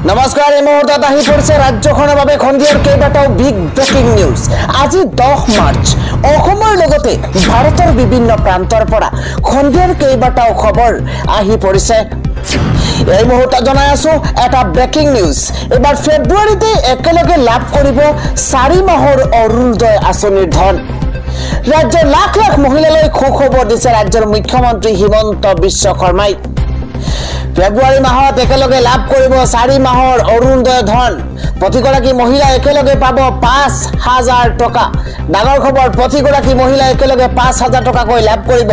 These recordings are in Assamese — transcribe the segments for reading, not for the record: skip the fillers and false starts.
নমস্কাৰ এই মুহূৰ্তত আহি পৰিছে ৰাজ্যখনৰ বাবে খন্দিয়াৰ কেইবাটাও বিগ ব্ৰেকিং নিউজ। আজি 10 মাৰ্চ অসমৰ লগতে ভাৰতৰ বিভিন্ন প্ৰান্তৰ পৰা খন্দিয়াৰ কেইবাটাও খবৰ আহি পৰিছে। এই মুহূৰ্তত জনাই আছো এটা ব্ৰেকিং নিউজ। এবাৰ ফেব্ৰুৱাৰীতে একেলগে লাভ কৰিব 4 মাহৰ অৰুণোদয় আঁচনিৰ ধন। ৰাজ্যৰ লাখ লাখ মহিলালৈ সুখবৰ দিছে ৰাজ্যৰ মুখ্যমন্ত্ৰী হিমন্ত বিশ্ব শৰ্মাই। ফেব্ৰুৱাৰী মাহত একেলগে লাভ কৰিব 4 মাহৰ অৰুণোদয় ধন। প্ৰতিগৰাকী মহিলা একেলগে পাব 5,000 টকা। ডাঙৰ খবৰ, প্ৰতিগৰাকী মহিলা একেলগে 5,000 টকাকৈ লাভ কৰিব।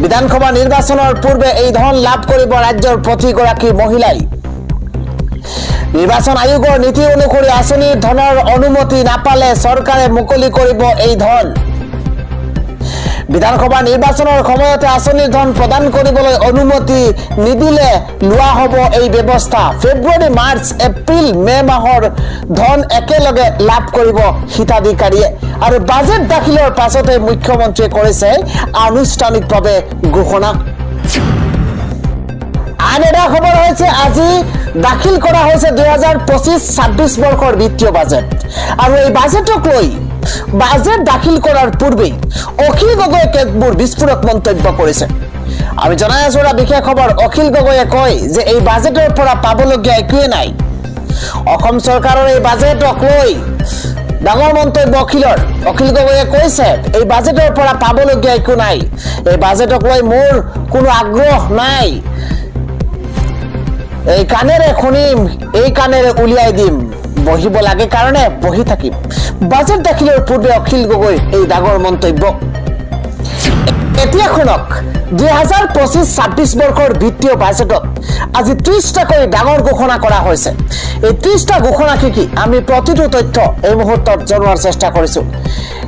বিধানসভা নিৰ্বাচনৰ পূৰ্বে এই ধন লাভ কৰিব ৰাজ্যৰ প্ৰতিগৰাকী মহিলাই। নিৰ্বাচন আয়োগৰ নীতি অনুসৰি আঁচনিৰ ধনৰ অনুমতি নাপালে চৰকাৰে মুকলি কৰিব এই ধন। বিধানসভা নিৰ্বাচনৰ সময়তে আঁচনিৰ ধন প্ৰদান কৰিবলৈ অনুমতি নিদিলে লোৱা হ'ব এই ব্যৱস্থা। ফেব্ৰুৱাৰী, মাৰ্চ, এপ্ৰিল, মে মাহৰ ধন একেলগে লাভ কৰিব হিতাধিকাৰীয়ে। আৰু বাজেট দাখিলৰ পাছতে মুখ্যমন্ত্ৰীয়ে কৰিছে আনুষ্ঠানিকভাৱে ঘোষণা। আন এটা খবৰ হৈছে আজি দাখিল কৰা হৈছে 2025-26 বৰ্ষৰ বিত্তীয় বাজেট। আৰু এই বাজেটক লৈ বাজেট দাখিল কৰাৰ পূৰ্বে অখিল গগৈয়ে কেতবোৰ বিস্ফোৰক মন্তব্য কৰিছে। আমি জনাই আছো এটা বিশেষ খবৰ। অখিল গগৈয়ে কয় যে এই বাজেটৰ পৰা পাবলগীয়া একোৱে নাই। অসম চৰকাৰৰ এই বাজেটক লৈ ডাঙৰ মন্তব্য অখিলৰ। অখিল গগৈয়ে কৈছে এই বাজেটৰ পৰা পাবলগীয়া একো নাই। এই বাজেটক লৈ মোৰ কোনো আগ্ৰহ নাই। এই কাণেৰে শুনিম, এই কাণেৰে উলিয়াই দিম। বহিব লাগে কাৰণে বহি থাকিম। বাজেট দাখিলৰ পূৰ্বে অখিল গগৈৰ এই ডাঙৰ মন্তব্য। এতিয়া শুনক, 2025-26 বৰ্ষৰ বিত্তীয় বাজেটত আজি 30টাকৈ ডাঙৰ ঘোষণা কৰা হৈছে। এই 30টা ঘোষণা কি আমি প্ৰতিটো তথ্য এই মুহূৰ্তত জনোৱাৰ চেষ্টা কৰিছো।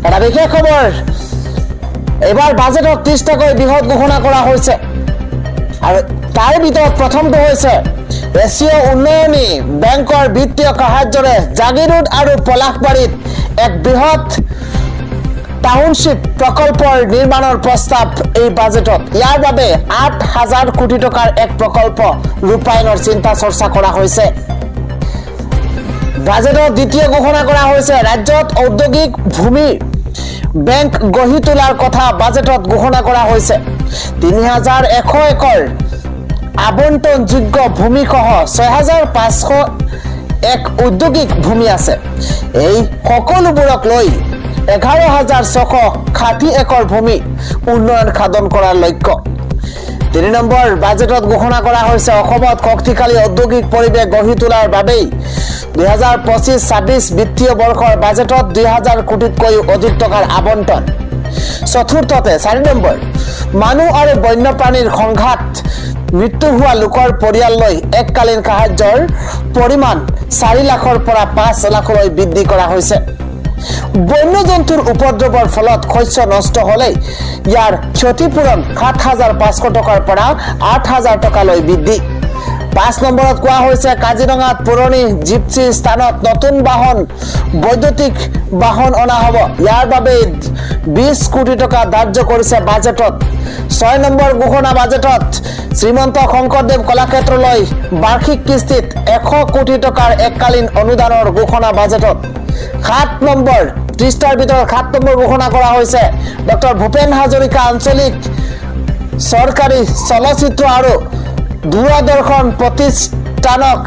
এটা বিশেষ খবৰ, এইবাৰ বাজেটত 30টাকৈ বৃহৎ ঘোষণা কৰা হৈছে। আৰু তাৰ ভিতৰত প্ৰথমটো হৈছে এছিয় উন্নয়নী বেংকৰ বিত্তীয় সাহায্যৰে জাগিৰোড আৰু পলাশবাৰীত এক বৃহৎ টাউনশ্বিপ প্ৰকল্পৰ নিৰ্মাণৰ প্ৰস্তাৱ এই বাজেটত। ইয়াৰ বাবে 8,000 কোটি টকাৰ এক প্ৰকল্প ৰূপায়ণৰ চিন্তা চৰ্চা কৰা হৈছে। বাজেটত দ্বিতীয় ঘোষণা কৰা হৈছে ৰাজ্যত ঔদ্যোগিক ভূমি বেংক গঢ়ি তোলাৰ কথা বাজেটত ঘোষণা কৰা হৈছে। 3,100 একৰ আবণ্টনযোগ্য ভূমিসহ 6,501 ঔদ্যোগিক ভূমি আছে। এই সকলোবোৰক লৈ 11,660 একৰ ভূমি উন্নয়ন সাধন কৰাৰ লক্ষ্য। 3 নম্বৰ বাজেটত ঘোষণা কৰা হৈছে অসমত শক্তিশালী ঔদ্যোগিক পৰিৱেশ গঢ়ি তোলাৰ বাবেই 2025-26 বিত্তীয় বৰ্ষৰ বাজেটত 2,000 কোটিতকৈও অধিক টকাৰ আবণ্টন। চতুৰ্থতে 4 নম্বৰ মানুহ আৰু বন্যপ্ৰাণীৰ সংঘাত মৃত্যু হোৱা লোকৰ পৰিয়াললৈ এককালীন সাহায্যৰ পৰিমাণ 4 লাখৰ পৰা 5 লাখলৈ বৃদ্ধি কৰা হৈছে। বন্যজন্তুৰ উপদ্ৰৱৰ ফলত শস্য নষ্ট হলে ইয়াৰ ক্ষতিপূৰণ 7,500 টকাৰ পৰা 8,000 টকালৈ বৃদ্ধি। 5 নম্বৰত কোৱা হৈছে কাজিৰঙাত পুৰণি জিপচি স্থানত নতুন বৈদ্যুতিক বাহন অনা হ'ব। ইয়াৰ বাবে 20 কোটি টকা ধাৰ্য কৰিছে বাজেটত। 6 নম্বৰ ঘোষণা বাজেটত শ্ৰীমন্ত শংকৰদেৱ কলাক্ষেত্ৰলৈ বাৰ্ষিক কিস্তিত 100 কোটি টকাৰ এককালীন অনুদানৰ ঘোষণা বাজেটত। 7 নম্বৰ 30টাৰ ভিতৰত 7 নম্বৰ ঘোষণা কৰা হৈছে ডক্টৰ ভূপেন হাজৰিকা আঞ্চলিক চৰকাৰী চলচ্চিত্ৰ আৰু দূৰদৰ্শন প্ৰতিষ্ঠানক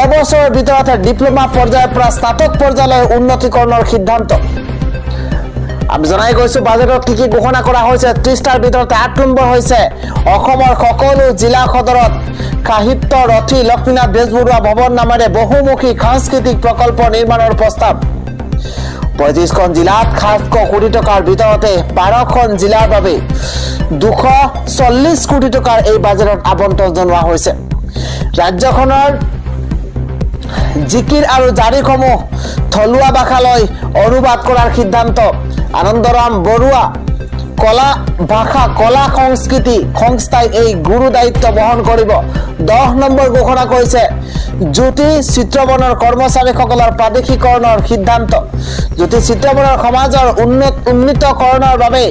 এবছৰৰ ভিতৰতে ডিপ্ল'মা পৰ্যায়ৰ পৰা স্নাতক পৰ্যায়লৈ উন্নতিকৰণৰ সিদ্ধান্ত। আমি জনাই গৈছো বাজেটত কি ঘোষণা কৰা হৈছে। 30টাৰ ভিতৰত 8 নম্বৰ হৈছে অসমৰ সকলো জিলা সদৰত সাহিত্য ৰথী লক্ষ্মীনাথ বেজবৰুৱা ভৱন নামেৰে বহুমুখী সাংস্কৃতিক প্ৰকল্প নিৰ্মাণৰ প্ৰস্তাৱ। 35খন জিলাত 700 কোটি টকাৰ ভিতৰতে 12খন জিলাৰ বাবে 240 কোটি টকাৰ এই বাজেটত আবণ্টন জনোৱা হৈছে। ৰাজ্যখনৰ জিকিৰ আৰু জাৰিসমূহ থলুৱা ভাষালৈ অনুবাদ কৰাৰ সিদ্ধান্ত। আনন্দৰাম বৰুৱা কলা ভাষা কলা সংস্কৃতি সংস্থাই এই গুৰু দায়িত্ব বহন কৰিব। 10 নম্বৰ ঘোষণা কৰিছে জ্যোতি চিত্ৰবনৰ কৰ্মচাৰীসকলৰ প্ৰাদেশিকৰণৰ সিদ্ধান্ত। জ্যোতি চিত্ৰবনৰ সমাজৰ উন্নীতকৰণৰ বাবে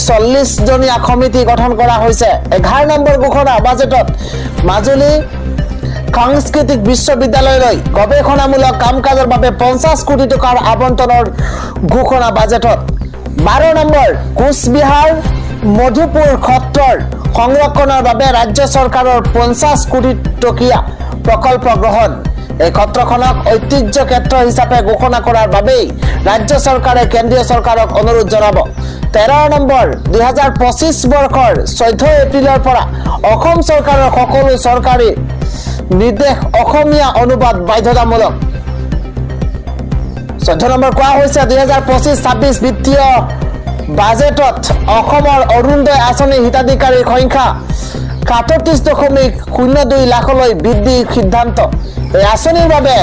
40 জনীয়া সমিতি গঠন কৰা হৈছে। 11 নম্বৰ ঘোষণা বাজেটত মাজুলী সাংস্কৃতিক বিশ্ববিদ্যালয়লৈ গৱেষণামূলক কাম-কাজৰ বাবে 50 কোটি টকাৰ আবণ্টনৰ ঘোষণা বাজেটত 12 নম্বৰ কোচবিহাৰ মধুপুৰ ক্ষেত্ৰৰ সংৰক্ষণৰ বাবে ৰাজ্য চৰকাৰৰ 50 কোটি টকীয়া প্ৰকল্প গ্ৰহণ এই ক্ষেত্ৰখনক ঐতিহ্য ক্ষেত্ৰ হিচাপে ঘোষণা কৰাৰ বাবে ৰাজ্য চৰকাৰে কেন্দ্ৰীয় চৰকাৰক অনুৰোধ জনাব 13 নম্বৰ 2025 বৰ্ষৰ 14 এপ্ৰিলৰ পৰা অসম চৰকাৰৰ সকলো চৰকাৰী নিৰ্দেশ অসমীয়া অনুবাদ বাধ্যতামূলক 14 নম্বৰ কোৱা হৈছে 2025-26 বিত্তীয় বাজেটত অসমৰ অৰুণোদয় আঁচনিৰ হিতাধিকাৰীৰ সংখ্যা 37.02 লাখলৈ বৃদ্ধিৰ সিদ্ধান্ত এই আঁচনিৰ বাবে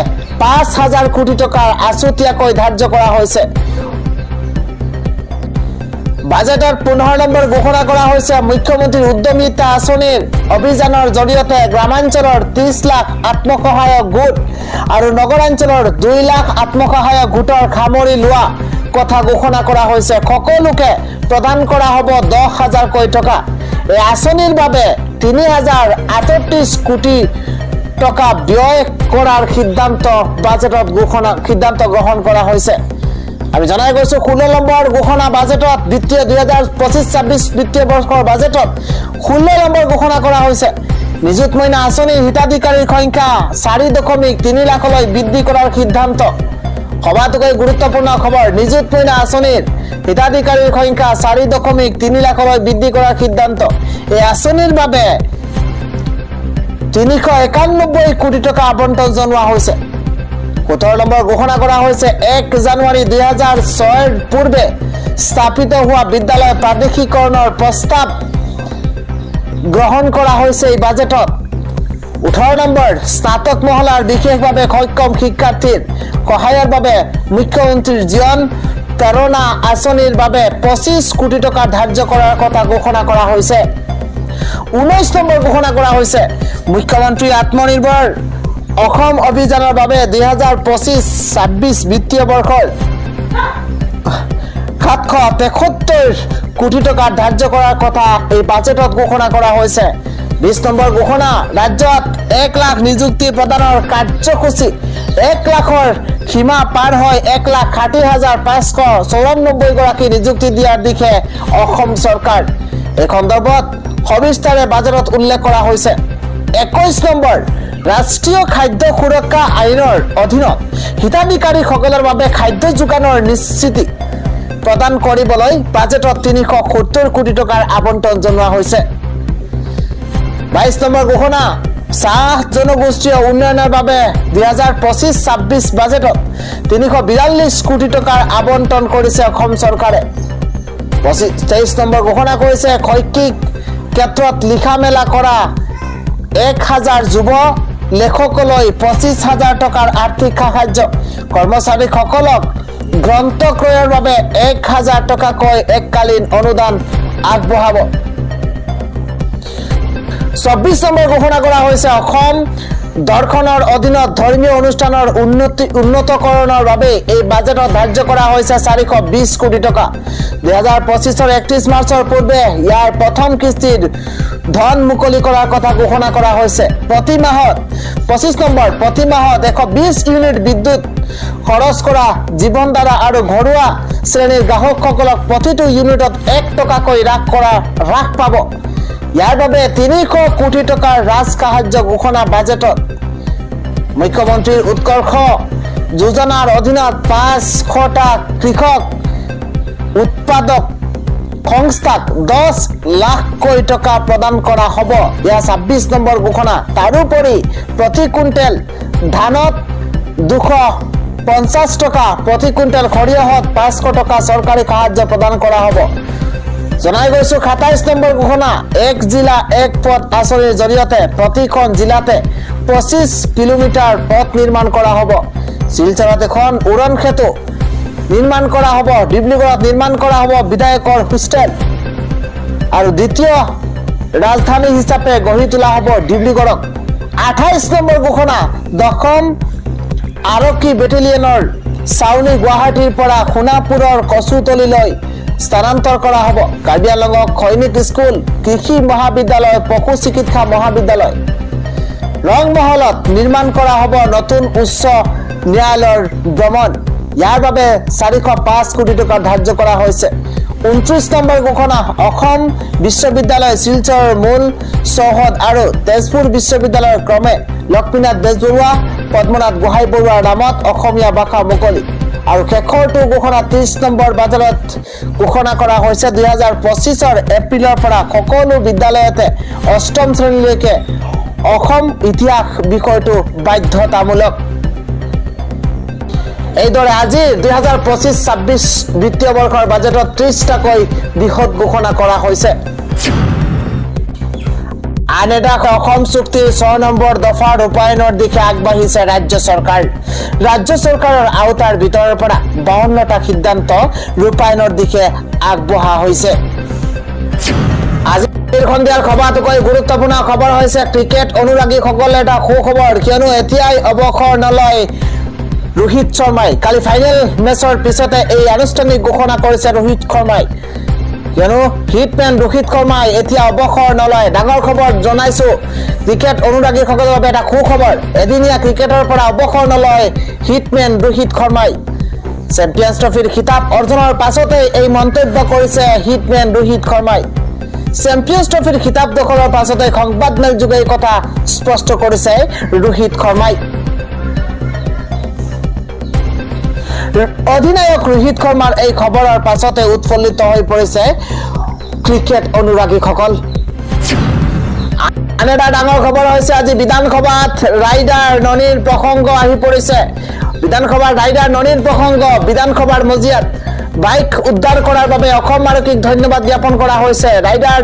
5,000 কোটি টকাৰ আছুতীয়াকৈ ধাৰ্য কৰা হৈছে বাজেটত 15 নম্বৰ ঘোষণা কৰা হৈছে মুখ্যমন্ত্ৰীৰ উদ্যমিতা আঁচনিৰ অভিযানৰ জৰিয়তে গ্ৰামাঞ্চলৰ 30 লাখ আত্মসহায়ক গোট আৰু নগৰাঞ্চলৰ 2 লাখ আত্মসহায়ক গোটৰ সামৰি লোৱা কথা ঘোষণা কৰা হৈছে সকলোকে প্ৰদান কৰা হ'ব 10,000 কোটি টকা এই আঁচনিৰ বাবে 3,038 কোটি টকা ব্যয় কৰাৰ সিদ্ধান্ত বাজেটত গ্ৰহণ কৰা হৈছে আমি জনাই গৈছো 16 নম্বৰ ঘোষণা বাজেটত বিত্তীয় 2025-26 বিত্তীয় বৰ্ষৰ বাজেটত 16 নম্বৰ ঘোষণা কৰা হৈছে নিযুত মইনা আঁচনিৰ হিতাধিকাৰীৰ সংখ্যা 4.3 লাখলৈ বৃদ্ধি কৰাৰ সিদ্ধান্ত সবাতোকৈ গুৰুত্বপূৰ্ণ খবৰ নিযুত মইনা আঁচনিৰ হিতাধিকাৰীৰ সংখ্যা 4.3 লাখলৈ বৃদ্ধি কৰাৰ সিদ্ধান্ত এই আঁচনিৰ বাবে 391 কোটি টকা আবণ্টন জনোৱা হৈছে 17 নম্বৰ ঘোষণা কৰা হৈছে 1 জানুৱাৰী 2006 পূৰ্বে স্থাপিত হোৱা বিদ্যালয় প্ৰাদেশিকৰণৰ প্ৰস্তাৱ গ্ৰহণ কৰা হৈছে এই বাজেটত 18 নম্বৰ স্নাতক মহলাৰ বিশেষভাৱে সক্ষম শিক্ষাৰ্থীৰ সহায়ৰ বাবে মুখ্যমন্ত্ৰীৰ জীবন প্ৰেৰণা আঁচনিৰ বাবে 25 কোটি টকা ধাৰ্য কৰাৰ কথা ঘোষণা কৰা হৈছে 19 নম্বৰ ঘোষণা কৰা হৈছে মুখ্যমন্ত্ৰী আত্মনিৰ্ভৰ অসম অভিযানৰ বাবে 2025-26 বিত্তীয় বৰ্ষৰ 773 কোটি টকা ধাৰ্য কৰাৰ কথা এই বাজেটত ঘোষণা কৰা হৈছে 20 নম্বৰ ঘোষণা ৰাজ্যত 1 লাখ নিযুক্তি প্ৰদানৰ কাৰ্যসূচী 1 লাখৰ সীমা পাৰ হৈ 1,60,594 গৰাকী নিযুক্তি দিয়াৰ দিশে অসম চৰকাৰ এই সন্দৰ্ভত সবিস্তাৰে বাজেটত উল্লেখ কৰা হৈছে 21 নম্বৰ ৰাষ্ট্ৰীয় খাদ্য সুৰক্ষা আইনৰ অধীনত হিতাধিকাৰীসকলৰ বাবে খাদ্য যোগানৰ নিশ্চিতি প্ৰদান কৰিবলৈ বাজেটত 370 কোটি টকাৰ আবণ্টন জনোৱা হৈছে 22 নম্বৰ ঘোষণা চাহ জনগোষ্ঠীয় উন্নয়নৰ বাবে 2025-26 বাজেটত 342 কোটি টকাৰ আবণ্টন কৰিছে অসম চৰকাৰে 23 নম্বৰ ঘোষণা কৰিছে শৈক্ষিক ক্ষেত্ৰত লিখা মেলা কৰা 1,000 যুৱ লেখকলৈ 25,000 টকাৰ আৰ্থিক সাহায্য কৰ্মচাৰীসকলক গ্ৰন্থ ক্ৰয়ৰ বাবে 1,000 টকাকৈ এককালীন অনুদান আগবঢ়াব 24 নম্বৰ ঘোষণা কৰা হৈছে অসম দৰ্শনৰ অধীনত ধৰ্মীয় অনুষ্ঠানৰ উন্নতকৰণৰ বাবে এই বাজেটত ধাৰ্য কৰা হৈছে 420 কোটি টকা 2025 31 মাৰ্চৰ পূৰ্বে ইয়াৰ প্ৰথম কিস্তিৰ ধন মুকলি কৰাৰ কথা ঘোষণা কৰা হৈছে প্ৰতি মাহত 25 নম্বৰ প্ৰতি মাহত 120 ইউনিট বিদ্যুৎ খৰচ কৰা জীৱন ধাৰা আৰু ঘৰুৱা শ্ৰেণীৰ গ্ৰাহকসকলক প্ৰতিটো ইউনিটত 1 টকাকৈ হ্ৰাস পাব ইয়াৰ বাবে 300 কোটি টকাৰ ৰাজ সাহায্য ঘোষণা বাজেটত মুখ্যমন্ত্ৰীৰ উৎকৰ্ষ যোজনাৰ অধীনত 500টা কৃষক উৎপাদক সংস্থাক 10 লাখ কোটি টকা প্ৰদান কৰা হ'ব ইয়া 26 নম্বৰ ঘোষণা তাৰোপৰি প্ৰতি কুইণ্টেল ধানত 250 টকা প্ৰতি কুইণ্টেল সৰিয়হত 500 টকা চৰকাৰী সাহায্য প্ৰদান কৰা হ'ব জনাই গৈছো 27 নম্বৰ ঘোষণা এক জিলা এক পথ আঁচনিৰ জৰিয়তে প্ৰতিখন জিলাতে 25 কিলোমিটাৰ পথ নিৰ্মাণ কৰা হ'ব শিলচৰত এখন উৰণ সেতু নিৰ্মাণ কৰা হ'ব ডিব্ৰুগড়ত নিৰ্মাণ কৰা হ'ব বিধায়কৰ হোষ্টেল আৰু দ্বিতীয় ৰাজধানী হিচাপে গঢ়ি তোলা হ'ব ডিব্ৰুগড়ক 28 নম্বৰ ঘোষণা দশম আৰক্ষী বেটেলিয়নৰ চাউনি গুৱাহাটীৰ পৰা সোণাপুৰৰ কচুতলিলৈ স্থানান্তৰ কৰা হ'ব কাৰ্বি আংলঙক সৈনিক স্কুল কৃষি মহাবিদ্যালয় পশু চিকিৎসা মহাবিদ্যালয় ৰংমহলত নিৰ্মাণ কৰা হ'ব নতুন উচ্চ ন্যায়ালয়ৰ ভ্ৰমণ ইয়াৰ বাবে 405 কোটি টকা ধাৰ্য কৰা হৈছে 29 নম্বৰ ঘোষণা অসম বিশ্ববিদ্যালয় শিলচৰৰ মূল চৌহদ আৰু তেজপুৰ বিশ্ববিদ্যালয়ৰ ক্ৰমে লক্ষ্মীনাথ বেজবৰুৱা পদ্মনাথ গোহাঁই বৰুৱাৰ নামত অসমীয়া ভাষা মুকলি আৰু শেষৰটো ঘোষণা 30 নম্বৰ বাজাৰত ঘোষণা কৰা হৈছে 2025 এপ্ৰিলৰ পৰা সকলো বিদ্যালয়তে অষ্টম শ্ৰেণীলৈকে অসম ইতিহাস বিষয়টো বাধ্যতামূলক এইদৰে আজি 2025-26 বিত্তীয় বৰ্ষৰ বাজেটত 30টাকৈ বিষয় ঘোষণা কৰা হৈছে আনেদা অসম চুক্তিৰ 6 নম্বৰ দফা ৰূপায়ণৰ দিশে আগবাঢ়িছে ৰাজ্য চৰকাৰৰ আওতাৰ ভিতৰৰ পৰা 52টা সিদ্ধান্ত ৰূপায়ণৰ দিশে আগবঢ়া হৈছে আজি সন্ধিয়াৰ খবৰটোকৈ গুৰুত্বপূৰ্ণ খবৰ হৈছে ক্ৰিকেট অনুৰাগীসকলে এটা সুখবৰ কিয়নো এতিয়াই অৱসৰ নলয় ৰোহিত শৰ্মাই কালি ফাইনেল মেচৰ পিছতে এই আনুষ্ঠানিক ঘোষণা কৰিছে ৰোহিত শৰ্মাই কিয়নো হিটমেন ৰোহিত শৰ্মাই এতিয়া অৱসৰ নলয় ডাঙৰ খবৰ জনাইছো ক্ৰিকেট অনুৰাগীসকলৰ বাবে এটা সুখবৰ এদিনীয়া ক্ৰিকেটৰ পৰা অৱসৰ নলয় হিটমেন ৰোহিত শৰ্মাই চেম্পিয়ন্স ট্ৰফিৰ খিতাপ অৰ্জনৰ পাছতে এই মন্তব্য কৰিছে হিটমেন ৰোহিত শৰ্মাই চেম্পিয়ন্স ট্ৰফিৰ খিতাপ দখলৰ পাছতে সংবাদমেল যোগে এই কথা স্পষ্ট কৰিছে ৰোহিত শৰ্মাই অধিনায়ক ৰোহিত শৰ্মাৰ এই খবৰৰ পাছতে উৎফুল্লিত হৈ পৰিছে ক্ৰিকেট অনুৰাগীসকল আনেদা ডাঙৰ খবৰ হৈছে আজি বিধানসভাত ৰাইডাৰ ননীৰ প্ৰসংগ আহি পৰিছে বিধানসভাৰ ৰাইডাৰ ননীৰ প্ৰসংগ বিধানসভাৰ মজিয়াত বাইক উদ্ধাৰ কৰাৰ বাবে অসম আৰক্ষীক ধন্যবাদ জ্ঞাপন কৰা হৈছে ৰাইডাৰ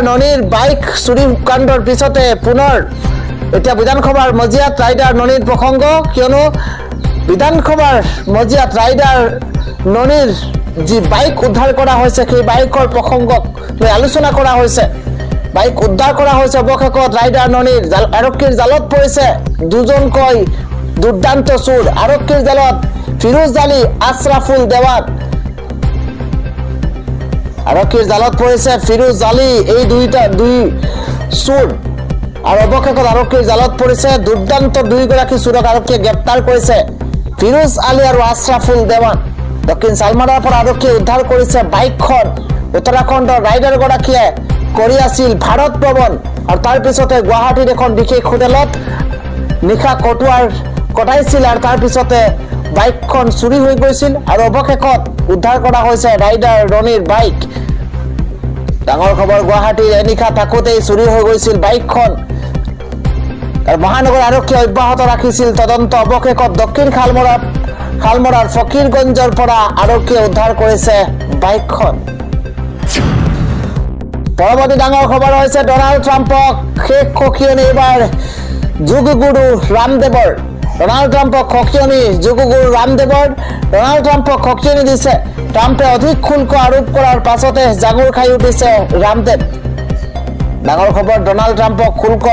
ননীৰ বাইক চুৰি কাণ্ডৰ পিছতে পুনৰ এতিয়া বিধানসভাৰ মজিয়াত ৰাইডাৰ ননীৰ প্ৰসংগ কিয়নো বিধানসভাৰ মজিয়াত ৰাইডাৰ ননীৰ যি বাইক উদ্ধাৰ কৰা হৈছে সেই বাইকৰ প্ৰসংগক লৈ আলোচনা কৰা হৈছে বাইক উদ্ধাৰ কৰা হৈছে অৱশেষত ৰাইডাৰ ননীৰ আৰক্ষীৰ জালত পৰিছে দুজনকৈ দুৰ্দান্ত চোৰ আৰক্ষীৰ জালত ফিৰোজ আলী আশৰাফুল দেৱান আৰক্ষীৰ জালত পৰিছে ফিৰোজ আলী এই দুই চোৰ আৰু অৱশেষত আৰক্ষীৰ জালত পৰিছে দুৰ্দান্ত দুইগৰাকী চোৰক আৰক্ষীয়ে গ্ৰেপ্তাৰ কৰিছে ফিৰোজ আলী আৰু আশৰাফুল দেৱান দক্ষিণ চালমাৰাৰ পৰা আৰক্ষীয়ে উদ্ধাৰ কৰিছে বাইকখন উত্তৰাখণ্ডৰ ৰাইডাৰ গৰাকীয়ে কৰি আছিল ভাৰত ভ্ৰমণ আৰু তাৰ পিছতে গুৱাহাটীৰ এখন বিশেষ হোটেলত নিশা কটাইছিল আৰু তাৰ পিছতে বাইকখন চুৰি হৈ গৈছিল আৰু অৱশেষত উদ্ধাৰ কৰা হৈছে ৰাইডাৰ ননীৰ বাইক ডাঙৰ খবৰ গুৱাহাটীৰ এনিশা থাকোতেই চুৰি হৈ গৈছিল বাইকখন মহানগৰ আৰক্ষীয়ে অব্যাহত ৰাখিছিল তদন্ত অৱশেষত দক্ষিণ খালমৰাৰ ফকীৰগঞ্জৰ পৰা আৰক্ষীয়ে উদ্ধাৰ কৰিছে বাইকখন পৰৱৰ্তী ডাঙৰ খবৰ হৈছে ডনাল্ড ট্ৰাম্পক শেষ সকিয়নি এইবাৰ যোগগুৰু ৰামদেৱৰ ডনাল্ড ট্ৰাম্পক সকিয়নি যোগগুৰু ৰামদেৱৰ ডনাল্ড ট্ৰাম্পক সকিয়নি দিছে ট্ৰাম্পে অধিক শুল্ক আৰোপ কৰাৰ পাছতে জাঙুৰ খাই উঠিছে ৰামদেৱ ডাঙৰ খবৰ ডনাল্ড ট্ৰাম্পক শুল্ক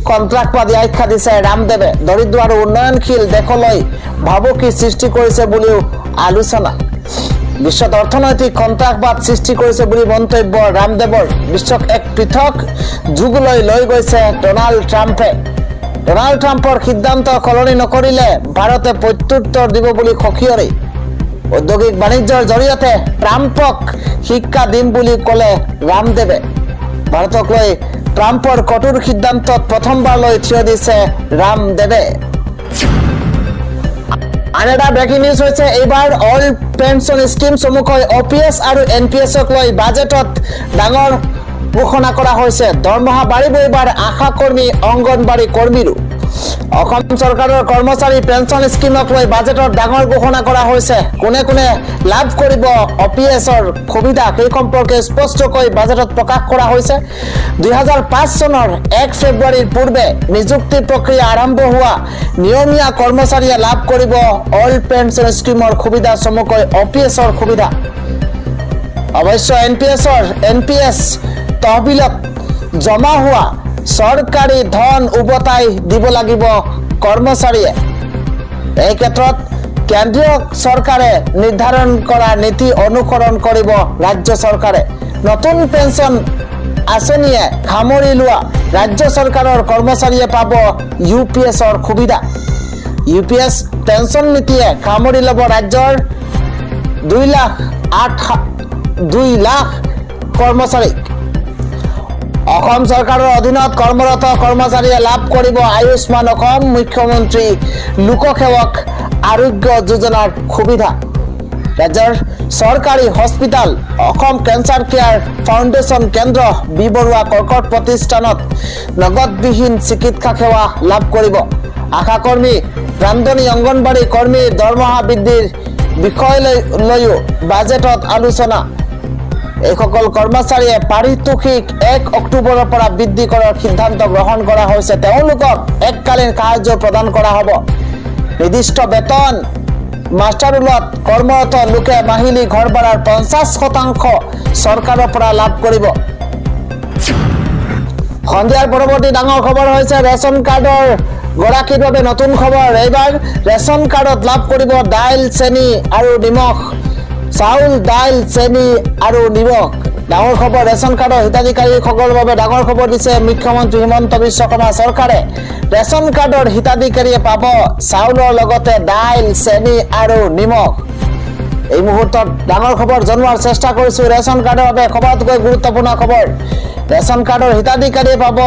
কন্ট্ৰাক্টবাদী আখ্যা দিছে ৰামদেৱে দৰিদ্ৰ আৰু উন্নয়নশীল দেশলৈ ভাবুকি সৃষ্টি কৰিছে বুলিও আলোচনা বিশ্বত অৰ্থনৈতিক কন্ট্ৰাক্টবাদ সৃষ্টি কৰিছে বুলি মন্তব্য ৰামদেৱৰ বিশ্বক এক পৃথক যুগলৈ লৈ গৈছে ডনাল্ড ট্ৰাম্পৰ সিদ্ধান্ত সলনি নকৰিলে ভাৰতে প্ৰত্যুত্তৰ দিব বুলি সকিয়নি ঔদ্যোগিক বাণিজ্যৰ জৰিয়তে ট্ৰাম্পক শিক্ষা দিম বুলি ক'লে ৰামদেৱে ভাৰতক লৈ ট্ৰাম্পৰ কঠোৰ সিদ্ধান্তত প্ৰথমবাৰলৈ থিয় দিছে ৰামদেৱে আনেদা ব্ৰেকিং নিউজ হৈছে এইবাৰ অল পেঞ্চন স্কিম চমুকৈ OPS আৰু NPSক লৈ বাজেটত ডাঙৰ ঘোষণা কৰা হৈছে দৰমহা বাঢ়িব এইবাৰ আশা কৰ্মী অংগনবাড়ী কৰ্মীৰো অসম চৰকাৰৰ কৰ্মচাৰী পেঞ্চন স্কিমক লৈ বাজেটত ডাঙৰ ঘোষণা কৰা হৈছে কোনে কোনে লাভ কৰিব OPSৰ সুবিধা সেই সম্পৰ্কে স্পষ্টকৈ বাজেটত প্ৰকাশ কৰা হৈছে 2005 চনৰ 1 ফেব্ৰুৱাৰীৰ পূৰ্বে নিযুক্তি প্ৰক্ৰিয়া আৰম্ভ হোৱা নিয়মীয়া কৰ্মচাৰীয়ে লাভ কৰিব অল পেঞ্চন স্কিমৰ সুবিধা চমুকৈ OPSৰ সুবিধা অৱশ্য NPS তহবিলত জমা হোৱা সৰকাৰি ধন উভতাই দিব লাগিব কৰ্মচাৰীয়ে এই ক্ষেত্ৰত কেন্দ্ৰীয় সৰকাৰে নিৰ্ধাৰণ কৰা নীতি অনুসৰণ কৰিব ৰাজ্য সৰকাৰে নতুন পেঞ্চন আঁচনিয়ে সামৰি লোৱা ৰাজ্য চৰকাৰৰ কৰ্মচাৰীয়ে পাব UPSৰ সুবিধা। UPS পেঞ্চন নীতিয়ে সামৰি ল'ব ৰাজ্যৰ 2 লাখ কৰ্মচাৰীক। অসম চৰকাৰৰ অধীনত কৰ্মৰত কৰ্মচাৰীয়ে লাভ কৰিব আয়ুষ্মান অসম মুখ্যমন্ত্ৰী লোকসেৱক আৰোগ্য যোজনাৰ সুবিধা। ৰাজ্যৰ চৰকাৰী hospital Assam cancer care foundation কেন্দ্ৰ বি বৰুৱা কৰ্কট প্ৰতিষ্ঠানত নগদবিহীন চিকিৎসা সেৱা লাভ কৰিব। আশাকৰ্মী ৰান্ধনী অংগনবাড়ী কৰ্মীৰ দৰমহা বৃদ্ধিৰ বিষয়লৈও বাজেটত আলোচনা। এইসকল কৰ্মচাৰীয়ে পাৰিতোষিক 1 অক্টোবৰৰ পৰা বৃদ্ধি কৰাৰ সিদ্ধান্ত গ্ৰহণ কৰা হৈছে। তেওঁলোকক এককালীন সাহায্য প্ৰদান কৰা হ'ব। নিৰ্দিষ্ট বেতন মাষ্টাৰৰুলত কৰ্মৰত লোকে মাহিলী ঘৰ ভাড়াৰ 50% চৰকাৰৰ পৰা লাভ কৰিব। সন্ধিয়াৰ পৰৱৰ্তী ডাঙৰ খবৰ হৈছে ৰেচন কাৰ্ডৰ গৰাকীৰ বাবে নতুন খবৰ। এইবাৰ ৰেচন কাৰ্ডত লাভ কৰিব দাইল, চেনি আৰু নিমখ। চাউল, দাইল, চেনি আৰু নিমখ। ডাঙৰ খবৰ ৰেচন কাৰ্ডৰ হিতাধিকাৰীসকলৰ বাবে ডাঙৰ খবৰ দিছে মুখ্যমন্ত্ৰী হিমন্ত বিশ্ব শৰ্মা চৰকাৰে। ৰেচন কাৰ্ডৰ হিতাধিকাৰীয়ে পাব চাউলৰ লগতে দাইল, চেনি আৰু নিমখ। এই মুহূৰ্তত ডাঙৰ খবৰ জনোৱাৰ চেষ্টা কৰিছো। ৰেচন কাৰ্ডৰ বাবে সবাতোকৈ গুৰুত্বপূৰ্ণ খবৰ। ৰেচন কাৰ্ডৰ হিতাধিকাৰীয়ে পাব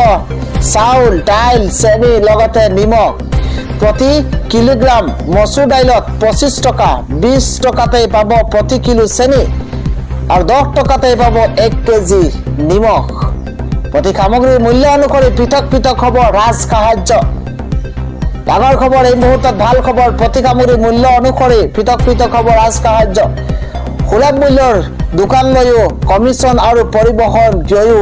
চাউল, দাইল, চেনি লগতে নিমখ। প্ৰতি কিলোগ্ৰাম মচুৰ দাইলত 25 টকা, 20 টকাতেই পাব প্ৰতি কিলো চেনি আৰু 10 টকাতেই পাব 1 কেজি নিমখ। প্ৰতি সামগ্ৰীৰ মূল্য অনুসৰি পৃথক পৃথক হ'ব ৰাজ সাহায্য। ডাঙৰ খবৰ এই মুহূৰ্তত ভাল খবৰ। প্ৰতি সামগ্ৰীৰ মূল্য অনুসৰি পৃথক পৃথক হ'ব ৰাজ সাহায্য। সুলভ মূল্যৰ দোকানলৈও কমিশ্যন আৰু পৰিবহণ ব্যয়ো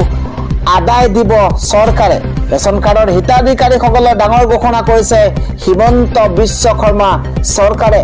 আদায় দিব চৰকাৰে। ৰেচন কাৰ্ডৰ হিতাধিকাৰীসকলৰ ডাঙৰ ঘোষণা কৰিছে হিমন্ত বিশ্ব শৰ্মা চৰকাৰে।